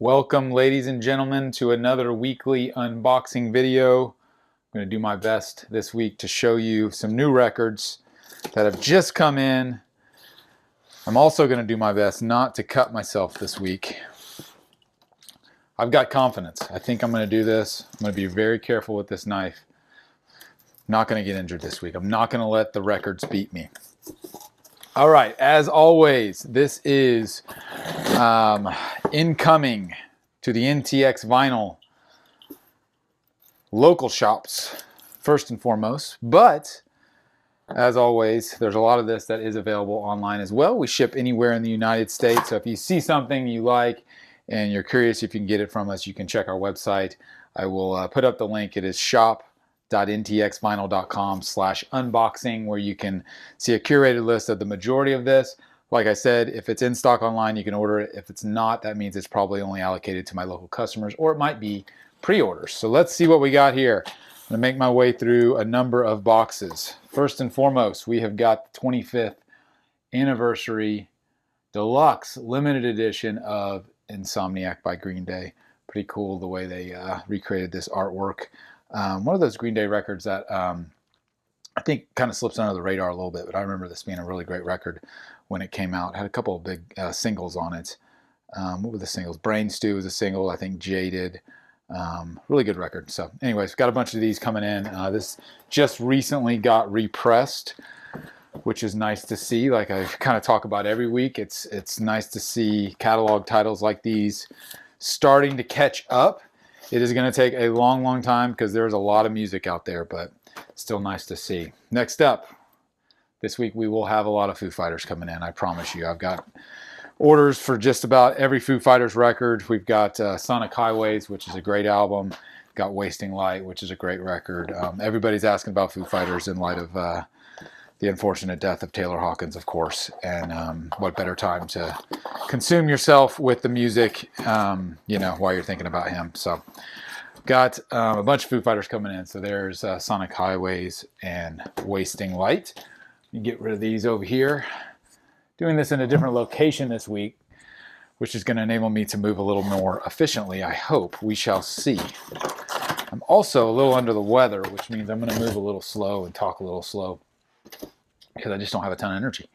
Welcome, ladies and gentlemen, to another weekly unboxing video. I'm going to do my best this week to show you some new records that have just come in. I'm also going to do my best not to cut myself this week. I've got confidence. I think I'm going to do this. I'm going to be very careful with this knife. Not going to get injured this week. I'm not going to let the records beat me. All right, as always, this is incoming to the NTX Vinyl local shops, first and foremost. But, as always, there's a lot of this that is available online as well. We ship anywhere in the United States, so if you see something you like and you're curious if you can get it from us, you can check our website. I will put up the link. It is shop.ntxvinyl.com/unboxing, where you can see a curated list of the majority of this. Like I said, if it's in stock online, you can order it. If it's not, that means it's probably only allocated to my local customers, or it might be pre-orders. So let's see what we got here. I'm going to make my way through a number of boxes. First and foremost, we have got the 25th anniversary deluxe limited edition of Insomniac by Green Day. Pretty cool the way they recreated this artwork. One of those Green Day records that I think kind of slips under the radar a little bit, but I remember this being a really great record when it came out. It had a couple of big singles on it. What were the singles? Brain Stew was a single. I think Jaded. Really good record. So anyways, got a bunch of these coming in. This just recently got repressed, which is nice to see. Like I kind of talk about every week, it's nice to see catalog titles like these starting to catch up. It is going to take a long time because there's a lot of music out there, but still nice to see. Next up, this week we will have a lot of Foo Fighters coming in, I promise you. I've got orders for just about every Foo Fighters record. We've got Sonic Highways, which is a great album. Got Wasting Light, which is a great record. Everybody's asking about Foo Fighters in light of the unfortunate death of Taylor Hawkins, of course. And what better time to consume yourself with the music, you know, while you're thinking about him. So got a bunch of Foo Fighters coming in. So there's Sonic Highways and Wasting Light. You get rid of these over here. Doing this in a different location this week, which is going to enable me to move a little more efficiently, I hope. We shall see. I'm also a little under the weather, which means I'm going to move a little slow and talk a little slow because I just don't have a ton of energy.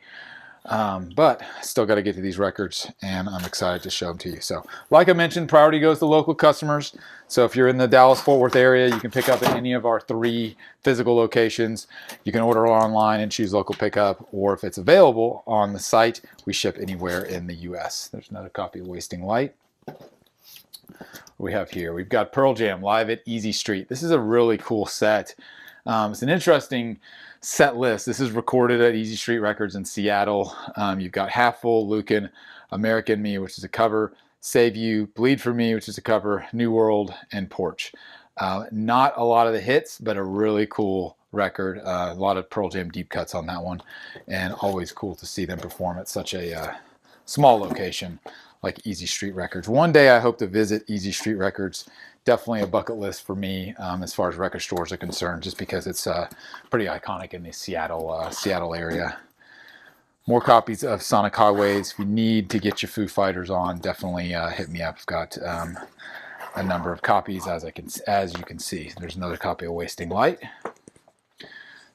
But I still got to get to these records, and I'm excited to show them to you. So, like I mentioned, priority goes to local customers. So if you're in the Dallas-Fort Worth area, you can pick up at any of our 3 physical locations. You can order online and choose local pickup, or if it's available on the site, we ship anywhere in the U.S. There's another copy of Wasting Light. We have here, we've got Pearl Jam live at Easy Street. This is a really cool set. It's an interesting set list. This is recorded at Easy Street Records in Seattle. You've got Half Full, Lucan, American Me, which is a cover, Save You, Bleed For Me, which is a cover, New World, and Porch. Not a lot of the hits, but a really cool record. A lot of Pearl Jam deep cuts on that one, and always cool to see them perform at such a small location like Easy Street Records. One day I hope to visit Easy Street Records. Definitely a bucket list for me as far as record stores are concerned, just because it's pretty iconic in the Seattle area. More copies of Sonic Highways. If you need to get your Foo Fighters on, definitely hit me up. I've got a number of copies, as you can see. There's another copy of Wasting Light.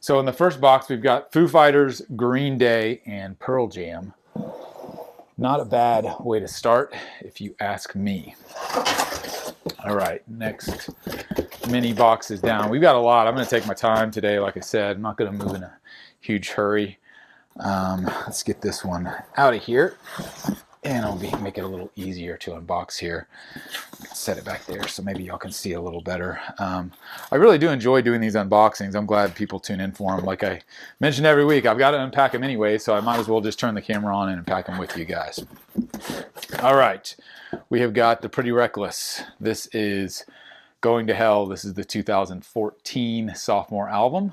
So in the first box, we've got Foo Fighters, Green Day, and Pearl Jam. Not a bad way to start, if you ask me. All right, next mini box is down. We've got a lot. I'm going to take my time today. Like I said, I'm not going to move in a huge hurry. Let's get this one out of here, and I'll make it a little easier to unbox here. Set it back there so maybe y'all can see it a little better. I really do enjoy doing these unboxings. I'm glad people tune in for them. Like I mentioned every week, I've got to unpack them anyway, so I might as well just turn the camera on and unpack them with you guys. All right, we have got the Pretty Reckless. This is Going to Hell. This is the 2014 sophomore album.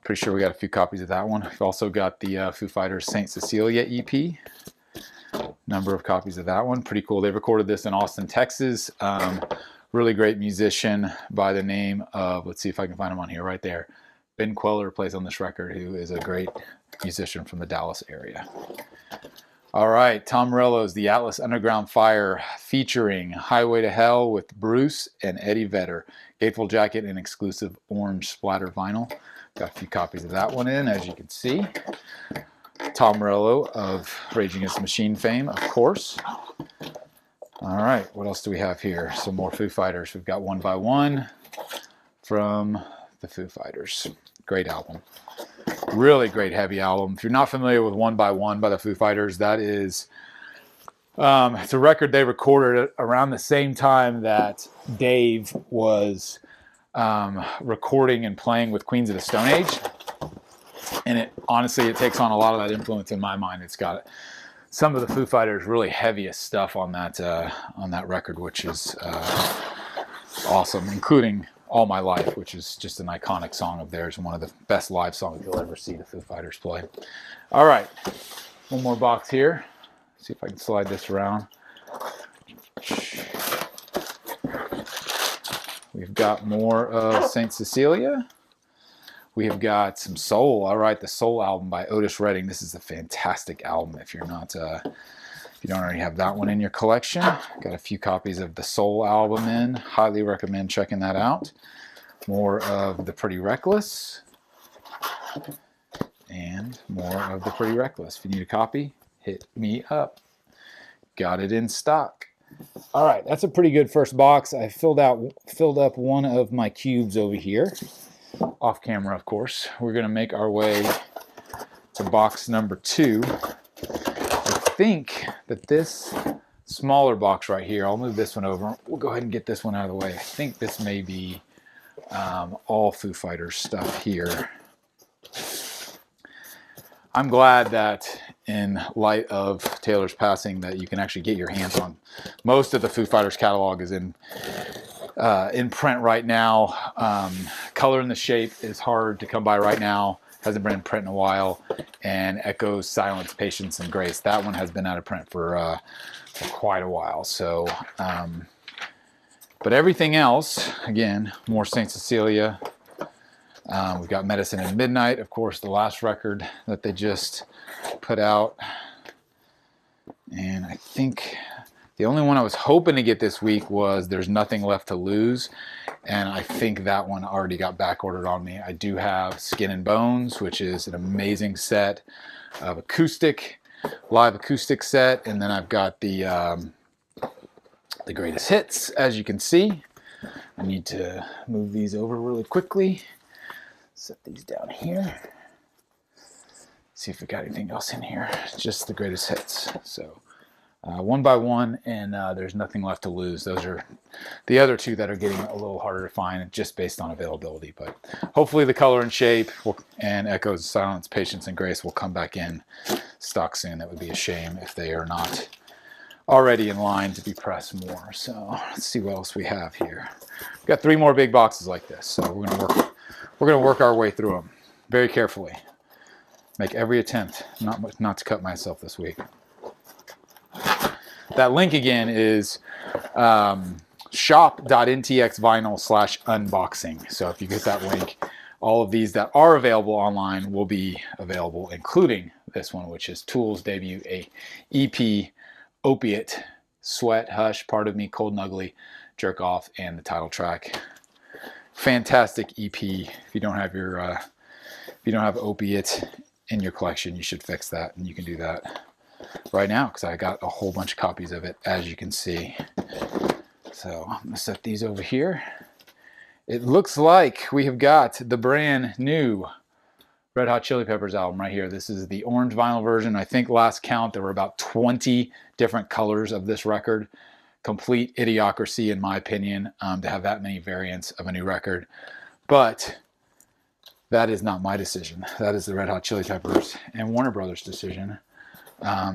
Pretty sure we got a few copies of that one. We've also got the Foo Fighters St. Cecilia EP. Number of copies of that one. Pretty cool. They recorded this in Austin, Texas. Really great musician by the name of, let's see if I can find him on here, right there. Ben Queller plays on this record, who is a great musician from the Dallas area. All right, Tom Morello's The Atlas Underground Fire featuring Highway to Hell with Bruce and Eddie Vedder. Gatefold jacket and exclusive orange splatter vinyl. Got a few copies of that one in, as you can see. Tom Morello of Rage Against the Machine fame, of course. All right, what else do we have here? Some more Foo Fighters. We've got One by One from the Foo Fighters. Great album. Really great heavy album. If you're not familiar with One by One by the Foo Fighters, that is, it's a record they recorded around the same time that Dave was recording and playing with Queens of the Stone Age. And it honestly, it takes on a lot of that influence in my mind. It's got some of the Foo Fighters' really heaviest stuff on that record, which is awesome, including All My Life, which is just an iconic song of theirs, and one of the best live songs you'll ever see the Foo Fighters play. All right, one more box here. See if I can slide this around. We've got more of Saint Cecilia. We have got some Soul. All right, the Soul album by Otis Redding. This is a fantastic album. If you're not, if you don't already have that one in your collection, got a few copies of the Soul album in. Highly recommend checking that out. More of the Pretty Reckless, and more of the Pretty Reckless. If you need a copy, hit me up. Got it in stock. All right, that's a pretty good first box. I filled up one of my cubes over here. Off camera, of course. We're going to make our way to box number 2. I think that this smaller box right here, I'll move this one over. We'll go ahead and get this one out of the way. I think this may be all Foo Fighters stuff here. I'm glad that in light of Taylor's passing that you can actually get your hands on most of the Foo Fighters catalog is in print right now. Color and the Shape is hard to come by right now. Hasn't been in print in a while. And Echoes, Silence, Patience, and Grace. That one has been out of print for quite a while. So, but everything else, again, more Saint Cecilia. We've got Medicine at Midnight, of course, the last record that they just put out. And I think the only one I was hoping to get this week was There's Nothing Left to Lose, and I think that one already got back ordered on me. I do have Skin and Bones, which is an amazing set of live acoustic set, and then I've got the greatest hits, as you can see. I need to move these over really quickly. Set these down here. See if we got anything else in here. Just the greatest hits. So. One by One and There's Nothing Left to Lose. Those are the other two that are getting a little harder to find just based on availability. But hopefully the Color and Shape and Echoes, Silence, Patience, and Grace will come back in stock soon. That would be a shame if they are not already in line to be pressed more. So let's see what else we have here. We've got 3 more big boxes like this. So we're gonna work our way through them very carefully. Make every attempt not to cut myself this week. That link again is shop.ntxvinyl/unboxing. So if you get that link, all of these that are available online will be available, including this one, which is Tool's debut EP, Opiate, Sweat, Hush, Part of Me, Cold and Ugly, Jerk Off, and the title track. Fantastic EP. If you don't have Opiate in your collection, you should fix that, and you can do that right now because I got a whole bunch of copies of it, as you can see. So I'm gonna set these over here. It looks like we have got the brand new Red Hot Chili Peppers album right here. This is the orange vinyl version. I think last count there were about 20 different colors of this record. Complete idiocracy, in my opinion, to have that many variants of a new record. But that is not my decision. That is the Red Hot Chili Peppers and Warner Brothers decision.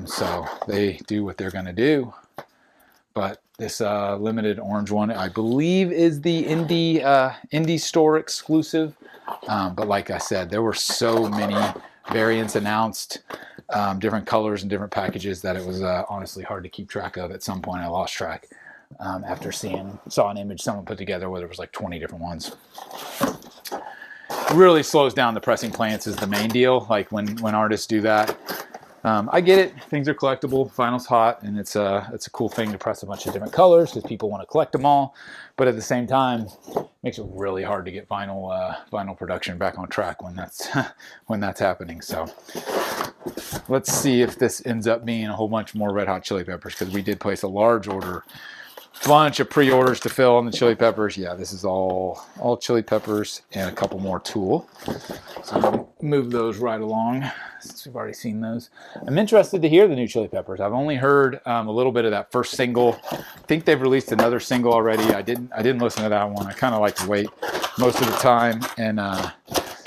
So they do what they're gonna do. But this limited orange one, I believe, is the indie store exclusive. But like I said, there were so many variants announced, different colors and different packages, that it was honestly hard to keep track of. At some point I lost track after saw an image someone put together where there was like 20 different ones. It really slows down the pressing plants is the main deal. Like when artists do that, I get it. Things are collectible. Vinyl's hot, and it's a cool thing to press a bunch of different colors because people want to collect them all. But at the same time, it makes it really hard to get vinyl production back on track when that's when that's happening. So let's see if this ends up being a whole bunch more Red Hot Chili Peppers, because we did place a large order, bunch of pre-orders to fill on the Chili Peppers. Yeah, this is all Chili Peppers and a couple more Tool. So I'm gonna move those right along since we've already seen those. I'm interested to hear the new Chili Peppers. I've only heard a little bit of that first single. I think they've released another single already. I didn't listen to that one. I kind of like to wait most of the time and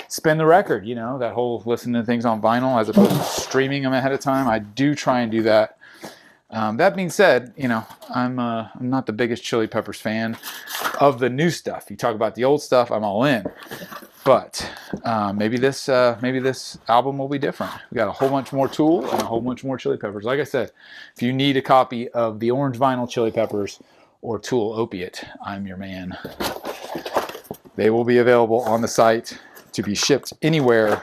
spin the record. You know, that whole listening to things on vinyl as opposed to streaming them ahead of time. I do try and do that. That being said, you know, I'm not the biggest Chili Peppers fan of the new stuff. You talk about the old stuff, I'm all in. But maybe this album will be different. We got a whole bunch more Tool and a whole bunch more Chili Peppers. Like I said, if you need a copy of the orange vinyl Chili Peppers or Tool Opiate, I'm your man. They will be available on the site to be shipped anywhere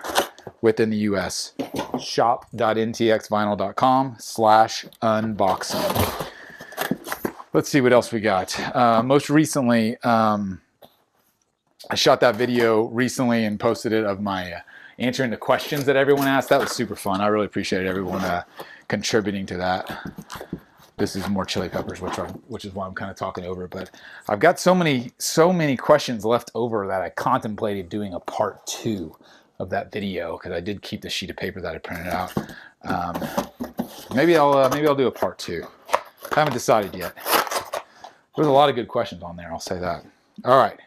within the US. shop.ntxvinyl.com/unboxing. Let's see what else we got. Most recently, I shot that video recently and posted it of my answering the questions that everyone asked. That was super fun. I really appreciated everyone contributing to that. This is more Chili Peppers, which is why I'm kind of talking over it. But I've got so many questions left over that I contemplated doing a part 2 of that video, because I did keep the sheet of paper that I printed out. Maybe I'll do a part 2. I haven't decided yet. There's a lot of good questions on there, I'll say that. All right,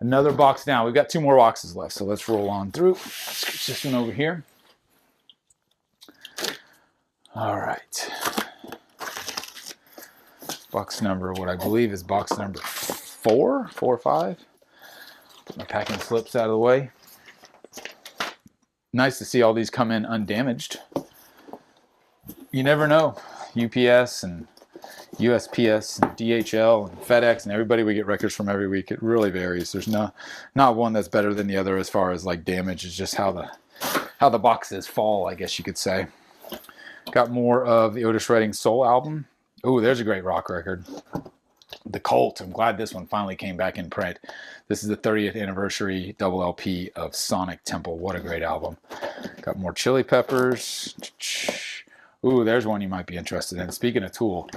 another box down. We've got 2 more boxes left, so let's roll on through. Let's get this one over here. All right. Box number, what I believe is box number 4 or 5. Put my packing slips out of the way. Nice to see all these come in undamaged. You never know. UPS and USPS and DHL and FedEx and everybody we get records from every week. It really varies. There's not one that's better than the other as far as like damage. It's just how the boxes fall, I guess you could say. Got more of the Otis Redding Soul album. Oh, there's a great rock record. The Cult. I'm glad this one finally came back in print. This is the 30th anniversary double LP of Sonic Temple. What a great album. Got more Chili Peppers. Ooh, there's one you might be interested in. Speaking of Tool,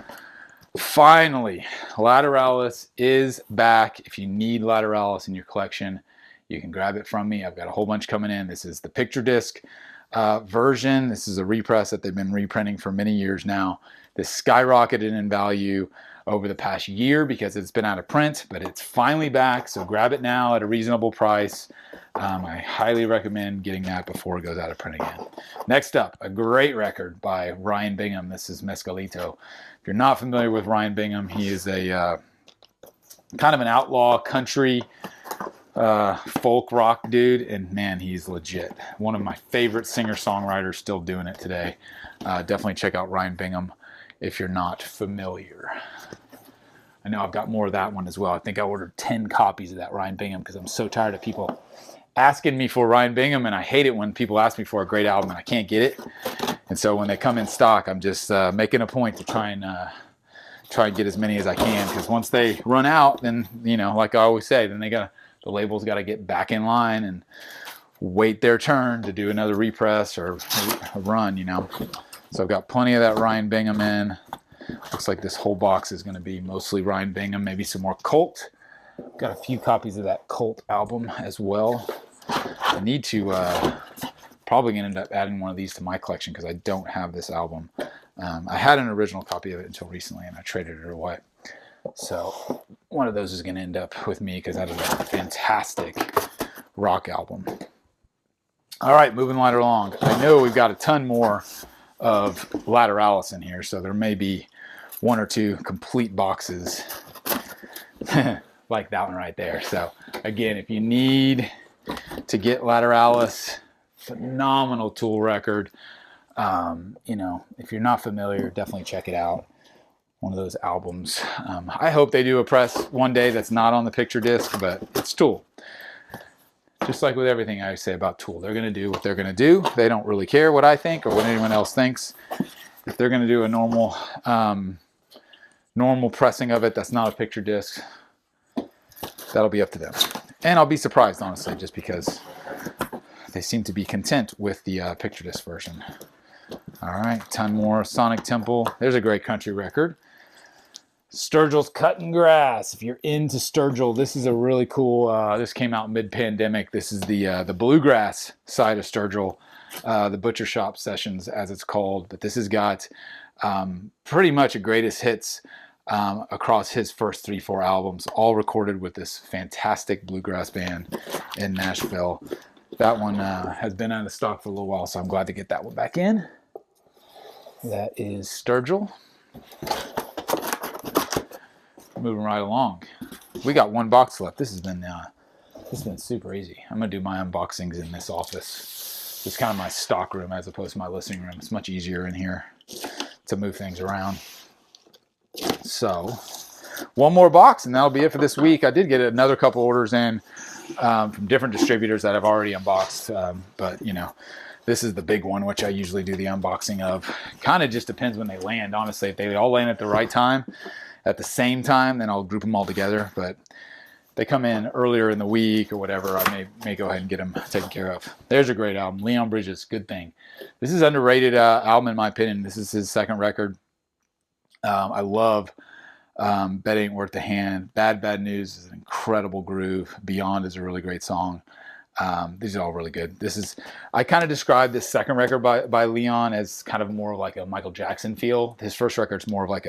finally, Lateralis is back. If you need Lateralis in your collection, you can grab it from me. I've got a whole bunch coming in. This is the picture disc version. This is a repress that they've been reprinting for many years now. This skyrocketed in value over the past year because it's been out of print, but it's finally back, so grab it now at a reasonable price. I highly recommend getting that before it goes out of print again. Next up, a great record by Ryan Bingham. This is Mescalito. If you're not familiar with Ryan Bingham, he is a kind of an outlaw country folk rock dude, and man, he's legit. One of my favorite singer-songwriters, still doing it today. Definitely check out Ryan Bingham if you're not familiar. I know I've got more of that one as well. I think I ordered 10 copies of that Ryan Bingham because I'm so tired of people asking me for Ryan Bingham, and I hate it when people ask me for a great album and I can't get it. And so when they come in stock, I'm just making a point to try and get as many as I can, because once they run out, then, you know, like I always say, then the label's got to get back in line and wait their turn to do another repress or a run, you know. So I've got plenty of that Ryan Bingham in. Looks like this whole box is going to be mostly Ryan Bingham, maybe some more Cult. Got a few copies of that Cult album as well. I need to probably going to end up adding one of these to my collection because I don't have this album. I had an original copy of it until recently, and I traded it away. So one of those is going to end up with me because that is a fantastic rock album. All right, moving right along. I know we've got a ton more of Lateralis in here, so there may be 1 or 2 complete boxes like that one right there. So again, if you need to get Lateralis, phenomenal Tool record. You know, if you're not familiar, definitely check it out. One of those albums. I hope they do a press one day that's not on the picture disc, but it's Tool. Just like with everything I say about Tool, they're going to do what they're going to do. They don't really care what I think or what anyone else thinks. If they're going to do a normal normal pressing of it that's not a picture disc, that'll be up to them. And I'll be surprised, honestly, just because they seem to be content with the picture disc version. All right, ton more Sonic Temple. There's a great country record. Sturgill's Cutting Grass. If you're into Sturgill, this is a really cool, this came out mid-pandemic. This is the bluegrass side of Sturgill, the Butcher Shop Sessions as it's called. But this has got pretty much a greatest hits across his first 3-4 albums, all recorded with this fantastic bluegrass band in Nashville. That one has been out of stock for a little while, so I'm glad to get that one back in. That is Sturgill. Moving right along. We got one box left. This has been super easy. I'm gonna do my unboxings in this office. It's kind of my stock room as opposed to my listening room. It's much easier in here to move things around. So one more box and that'll be it for this week. I did get another couple orders in from different distributors that I've already unboxed, but you know, this is the big one, which I usually do the unboxing of. Kind of just depends when they land, honestly. If they all land at the right time, at the same time, then I'll group them all together. But they come in earlier in the week or whatever, I may go ahead and get them taken care of. There's a great album, Leon Bridges, Good Thing. This is an underrated album in my opinion. This is his second record. I love Bet Ain't Worth the Hand. Bad News is an incredible groove. Beyond is a really great song. These are all really good. I kind of describe this second record by Leon as kind of more like a Michael Jackson feel. His first record's more of like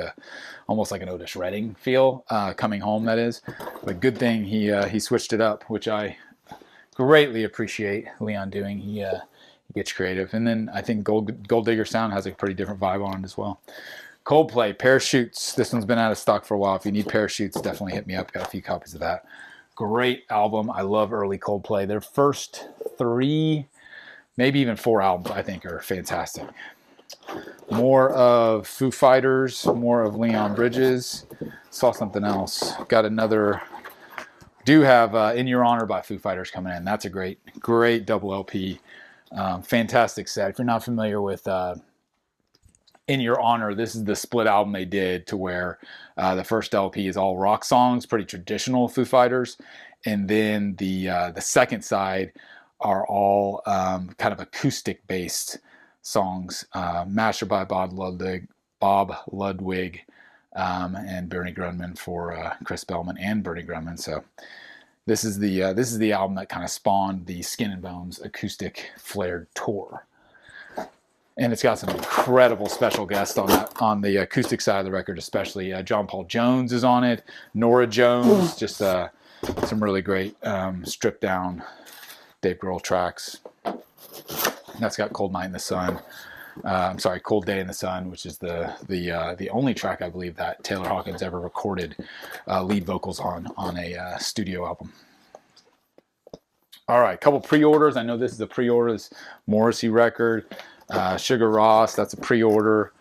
almost like an Otis Redding feel, Coming Home, that is. But Good Thing, he switched it up, which I greatly appreciate Leon doing. He gets creative. And then I think Gold Digger Sound has a pretty different vibe on it as well. Coldplay, Parachutes. This one's been out of stock for a while. If you need Parachutes, definitely hit me up. Got a few copies of that. Great album. I love early Coldplay. Their first 3, maybe even 4 albums, I think, are fantastic. More of Foo Fighters, more of Leon Bridges. Saw something else. Got another. Do have In Your Honor by Foo Fighters coming in. That's a great double LP. Fantastic set. If you're not familiar with In Your Honor, this is the split album they did to where the first LP is all rock songs, pretty traditional Foo Fighters, and then the second side are all kind of acoustic based songs, mastered by Bob Ludwig, and Bernie Grundman for Chris Bellman and Bernie Grundman. So this is the album that kind of spawned the Skin and Bones acoustic flared tour. And it's got some incredible special guests on the acoustic side of the record, especially John Paul Jones is on it, Norah Jones, just some really great stripped down Dave Grohl tracks. And that's got Cold Night in the Sun. Cold Day in the Sun, which is the only track I believe that Taylor Hawkins ever recorded lead vocals on a studio album. All right, couple pre-orders. I know this is a pre-order. This Morrissey record. Sugar Ross, that's a pre-order.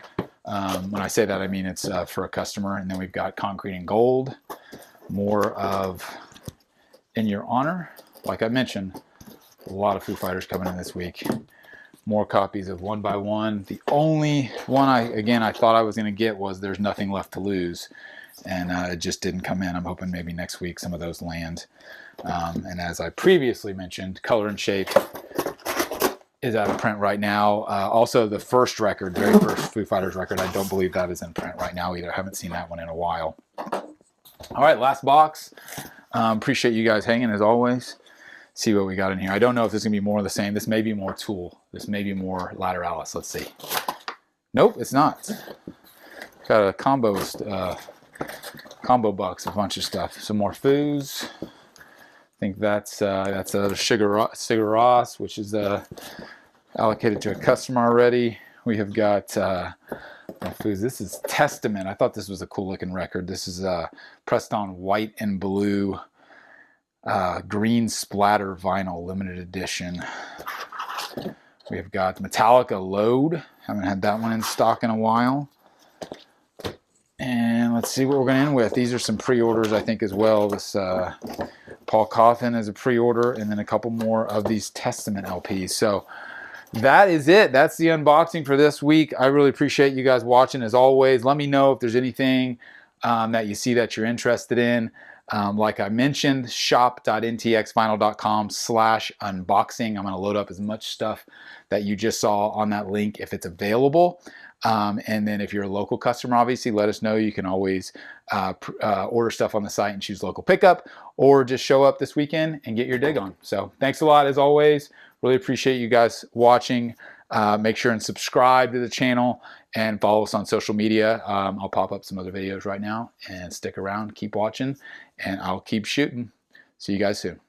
When I say that, I mean it's for a customer. And then we've got Concrete and Gold. More of In Your Honor. Like I mentioned, a lot of Foo Fighters coming in this week. More copies of One by One. The only one I thought I was going to get was There's Nothing Left to Lose. And it just didn't come in. I'm hoping maybe next week some of those land. And as I previously mentioned, Color and Shape is out of print right now. Also, the first record, very first Foo Fighters record, I don't believe that is in print right now either. I haven't seen that one in a while. All right, last box. Appreciate you guys hanging as always. See what we got in here. I don't know if this is going to be more of the same. This may be more Tool. This may be more Lateralis. Let's see. Nope, it's not. Got a combo box, a bunch of stuff. Some more Foos. I think that's a Sugar Ross, which is allocated to a customer already. We have got Foos. This is Testament. I thought this was a cool looking record. This is pressed on white and blue green splatter vinyl limited edition. We have got Metallica Load. Haven't had that one in stock in a while. And let's see what we're going to end with. These are some pre-orders, I think, as well. This Paul Coffin as a pre-order, and then a couple more of these Testament LPs. So that is it. That's the unboxing for this week. I really appreciate you guys watching as always. Let me know if there's anything that you see that you're interested in. Like I mentioned, shop.ntxvinyl.com/unboxing. I'm going to load up as much stuff that you just saw on that link if it's available. And then if you're a local customer, obviously, let us know. You can always order stuff on the site and choose local pickup, or just show up this weekend and get your dig on. So thanks a lot as always. Really appreciate you guys watching. Make sure and subscribe to the channel and follow us on social media. I'll pop up some other videos right now, and stick around, keep watching, and I'll keep shooting. See you guys soon.